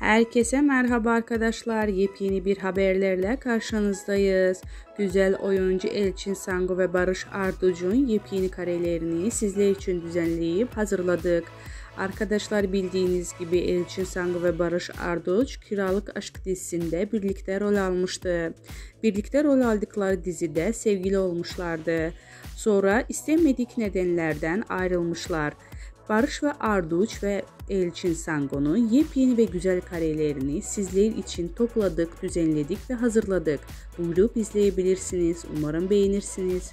Herkese merhaba arkadaşlar. Yepyeni bir haberlerle karşınızdayız. Güzel oyuncu Elçin Sangu ve Barış Arduç'un yepyeni karelerini sizler için düzenleyip hazırladık. Arkadaşlar bildiğiniz gibi Elçin Sangu ve Barış Arduç Kiralık Aşk dizisinde birlikte rol almıştı. Birlikte rol aldıkları dizide sevgili olmuşlardı. Sonra istenmedik nedenlerden ayrılmışlar. Barış ve Arduç ve Elçin Sangu'nun yepyeni ve güzel karelerini sizler için topladık, düzenledik ve hazırladık. Buyurup izleyebilirsiniz. Umarım beğenirsiniz.